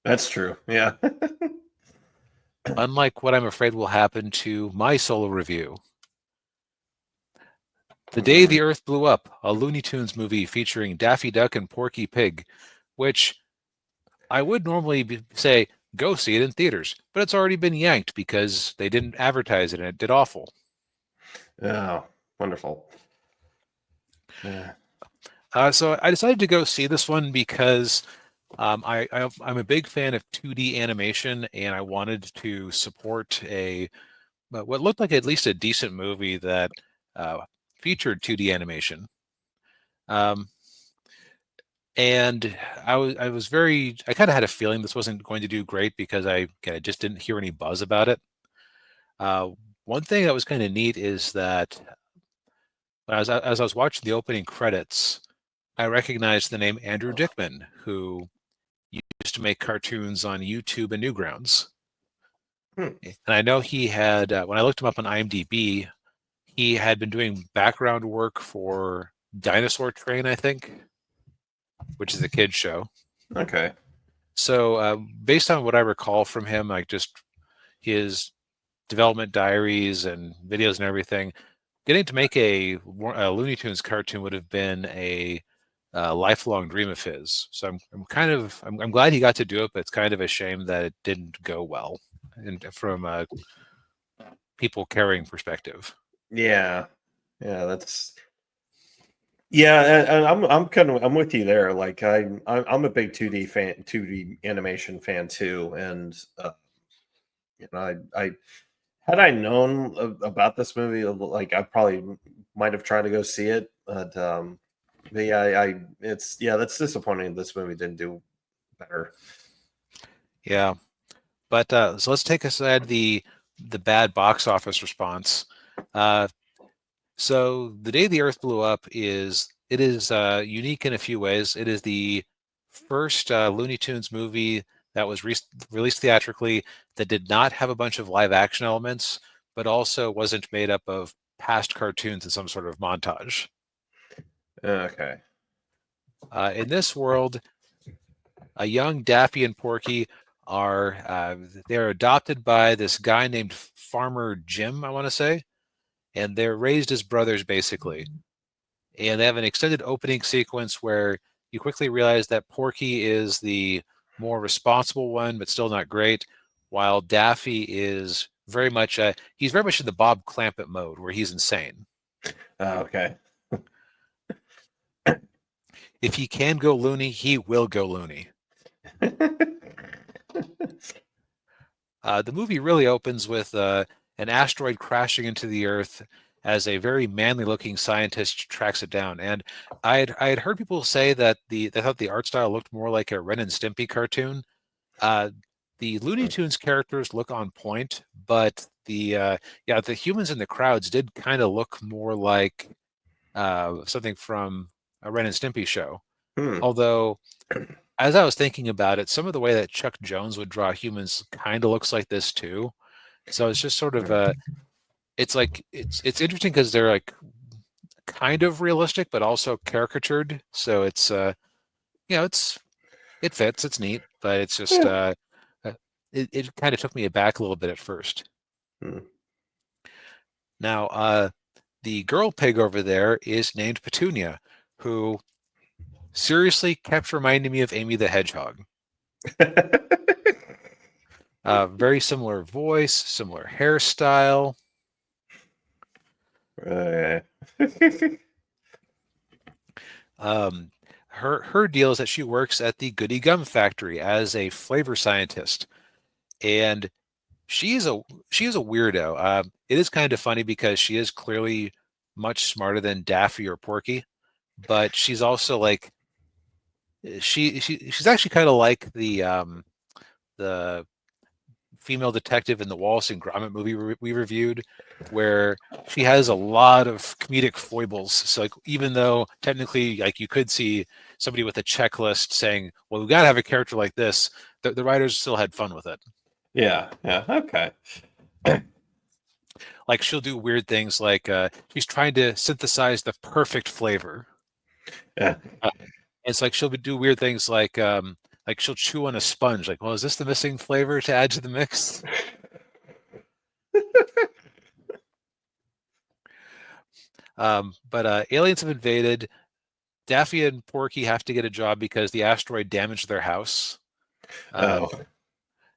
That's true. Yeah. Unlike what I'm afraid will happen to my solo review. The Day the Earth Blew Up, a Looney Tunes movie featuring Daffy Duck and Porky Pig, which I would normally say go see it in theaters, but it's already been yanked because they didn't advertise it and it did awful. Oh, wonderful. Yeah. So I decided to go see this one because I'm a big fan of 2D animation, and I wanted to support a what looked like at least a decent movie that uh, featured 2D animation. Um, and I kind of had a feeling this wasn't going to do great because I just didn't hear any buzz about it. Uh, One thing that was kind of neat is that as I was watching the opening credits, I recognized the name Andrew Dickman, who used to make cartoons on YouTube and Newgrounds. Hmm. And I know he had, when I looked him up on IMDb, he had been doing background work for Dinosaur Train, I think, which is a kid's show. Okay. So, based on what I recall from him, like just his development diaries and videos and everything, getting to make a Looney Tunes cartoon would have been a lifelong dream of his. So I'm glad he got to do it, but it's kind of a shame that it didn't go well, and from a people caring perspective. Yeah. Yeah, that's yeah, and I'm kind of I'm with you there. Like I'm a big 2D fan, 2D animation fan too, and I had I known about this movie, like I probably might have tried to go see it, but yeah, I it's yeah, that's disappointing. This movie didn't do better. Yeah, but so let's take aside the bad box office response. Uh, so the day the Earth blew up is unique in a few ways. It is the first Looney Tunes movie that was released theatrically that did not have a bunch of live action elements, but also wasn't made up of past cartoons in some sort of montage. Okay. In this world, a young Daffy and Porky are they're adopted by this guy named Farmer Jim, I want to say, and they're raised as brothers basically. And they have an extended opening sequence where you quickly realize that Porky is the more responsible one, but still not great, while Daffy is he's very much in the Bob Clampett mode where he's insane. Okay. If he can go loony, he will go loony. The movie really opens with an asteroid crashing into the Earth as a very manly-looking scientist tracks it down. And I had heard people say that they thought the art style looked more like a Ren and Stimpy cartoon. Uh, the Looney Tunes characters look on point, but the humans in the crowds did kind of look more like something from a Ren and Stimpy show. Hmm. Although as I was thinking about it, some of the way that Chuck Jones would draw humans kind of looks like this too. So it's just sort of it's like it's interesting because they're like kind of realistic but also caricatured. So it's it's it fits, it's neat, but it's just Yeah. uh it kind of took me aback a little bit at first. Hmm. Now the girl pig over there is named Petunia, who seriously kept reminding me of Amy the Hedgehog. Very similar voice, similar hairstyle. Uh, Her deal is that she works at the Goody Gum Factory as a flavor scientist, and she is a she is a weirdo. It is kind of funny because she is clearly much smarter than Daffy or Porky, but she's also like she's actually kind of like the female detective in the Wallace and Gromit movie we reviewed, where she has a lot of comedic foibles. So like even though technically like you could see somebody with a checklist saying, "Well, we got to have a character like this," the writers still had fun with it. yeah. Yeah. Okay. Like she'll do weird things like she's trying to synthesize the perfect flavor. Yeah. It's like she'll do weird things like she'll chew on a sponge. Like, well, is this the missing flavor to add to the mix? But aliens have invaded. Daffy and Porky have to get a job because the asteroid damaged their house. Oh.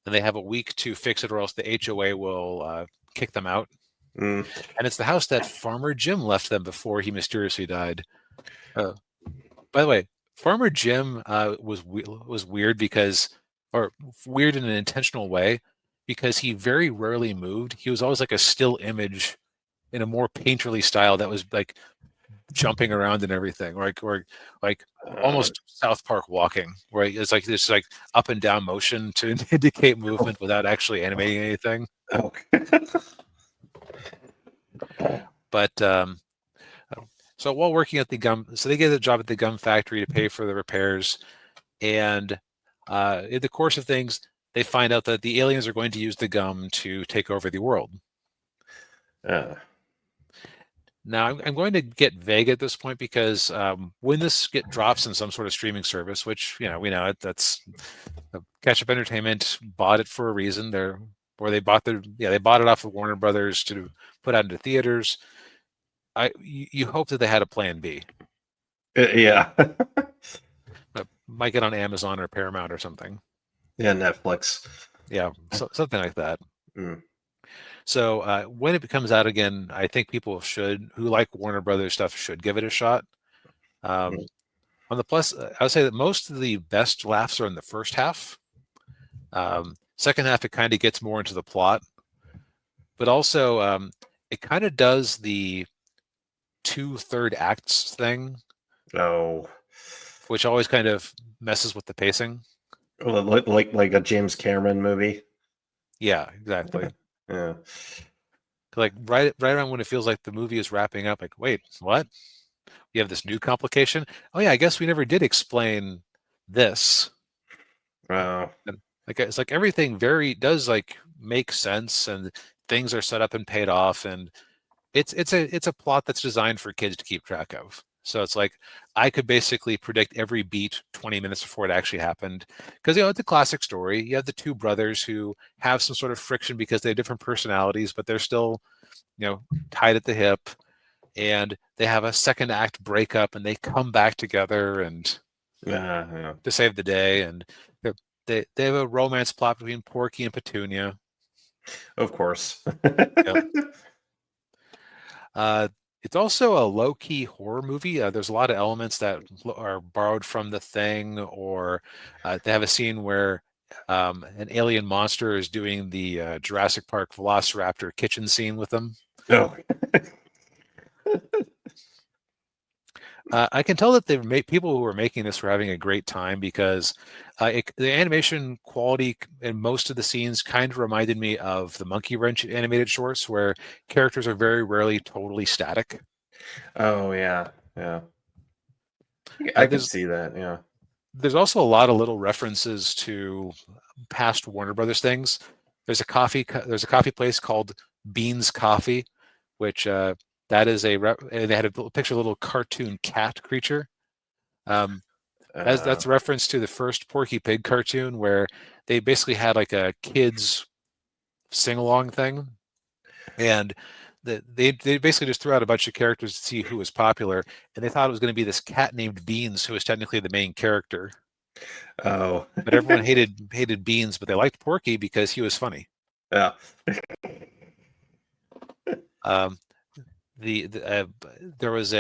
And they have a week to fix it, or else the HOA will kick them out. Mm. And it's the house that Farmer Jim left them before he mysteriously died. By the way, Farmer Jim was weird because, or weird in an intentional way, because he very rarely moved. He was always like a still image in a more painterly style that was like jumping around and everything, or like almost South Park walking, where it's like this like up and down motion to indicate movement without actually animating anything. But so while working at the gum, so they get a job at the gum factory to pay for the repairs, and in the course of things, they find out that the aliens are going to use the gum to take over the world. Now, I'm going to get vague at this point because when this drops in some sort of streaming service, which we know that's Catch Up Entertainment bought it for a reason. They bought it off of Warner Brothers to put out into theaters. You hope that they had a plan B. Yeah. Might get on Amazon or Paramount or something. Yeah, Netflix. Yeah, something like that. Mm. So when it comes out again, I think people who like Warner Brothers stuff should give it a shot. On the plus, I would say that most of the best laughs are in the first half. Second half, it kind of gets more into the plot, but also it kind of does the 2/3 acts thing. Oh, which always kind of messes with the pacing. Like a James Cameron movie. Yeah, exactly. Yeah. Like right around when it feels like the movie is wrapping up, like, wait, what? You have this new complication? Oh yeah, I guess we never did explain this. Wow. And like it's like everything does like make sense, and things are set up and paid off, and it's a plot that's designed for kids to keep track of. So it's like I could basically predict every beat 20 minutes before it actually happened. Because it's a classic story. You have the two brothers who have some sort of friction because they have different personalities, but they're still, tied at the hip. And they have a second act breakup, and they come back together and Yeah. to save the day. And they have a romance plot between Porky and Petunia. Of course. Yep. It's also a low-key horror movie. There's a lot of elements that are borrowed from The Thing, or they have a scene where an alien monster is doing the Jurassic Park Velociraptor kitchen scene with them. Oh. I can tell that people who are making this were having a great time because the animation quality in most of the scenes kind of reminded me of the Monkey Wrench animated shorts, where characters are very rarely totally static. Oh yeah. I can see that. Yeah. There's also a lot of little references to past Warner Brothers things. There's a coffee place called Beans Coffee, which that is they had a picture of a little cartoon cat creature. That's a reference to the first Porky Pig cartoon, where they basically had like a kids sing along thing, and they basically just threw out a bunch of characters to see who was popular, and they thought it was going to be this cat named Beans, who was technically the main character. Oh. But everyone hated Beans, but they liked Porky because he was funny. Yeah. There was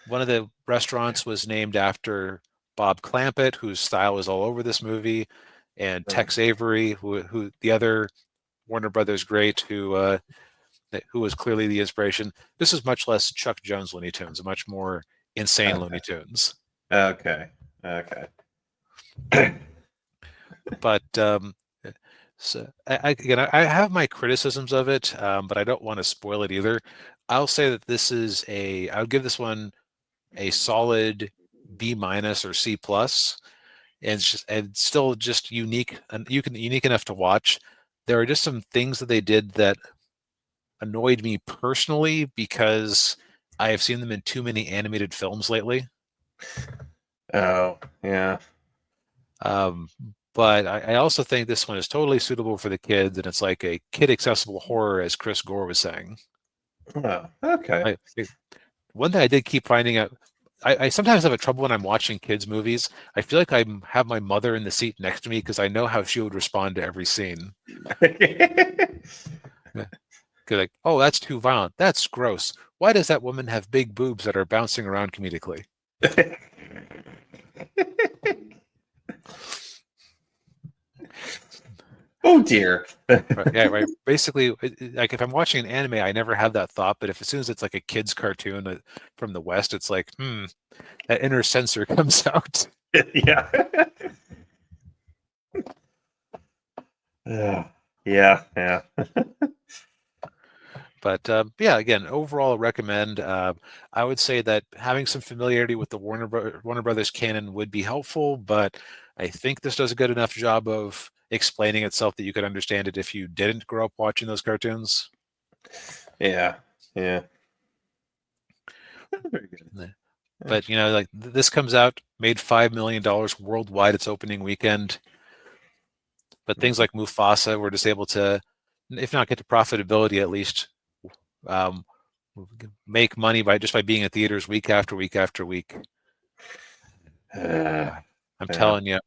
one of the restaurants was named after Bob Clampett, whose style was all over this movie, and Tex Avery, who the other Warner Brothers great, who was clearly the inspiration. This is much less Chuck Jones Looney Tunes, a much more insane Looney Tunes. Okay. But so I have my criticisms of it, but I don't want to spoil it either. I'll say that I would give this one a solid B- or C+, and it's still just unique, and unique enough to watch. There are just some things that they did that annoyed me personally because I have seen them in too many animated films lately. Oh yeah. Um, but I also think this one is totally suitable for the kids, and it's like a kid-accessible horror, as Chris Gore was saying. Oh, okay. One thing I did keep finding out, I sometimes have a trouble when I'm watching kids' movies. I feel like I have my mother in the seat next to me because I know how she would respond to every scene. Yeah. 'Cause like, oh, that's too violent. That's gross. Why does that woman have big boobs that are bouncing around comedically? Oh dear. Right, yeah, right. Basically, like if I'm watching an anime, I never have that thought. But if as soon as it's like a kid's cartoon from the West, it's like, that inner censor comes out. Yeah. Yeah. Yeah. Yeah. But yeah, again, overall, recommend. I would say that having some familiarity with the Warner Brothers canon would be helpful, but I think this does a good enough job of explaining itself that you could understand it if you didn't grow up watching those cartoons. Yeah. Yeah. Very good. Yeah. But like this comes out, made $5 million worldwide its opening weekend. But things like Mufasa were just able to, if not get to profitability, at least um, make money by being at theaters week after week after week. Uh, I'm yeah. telling you,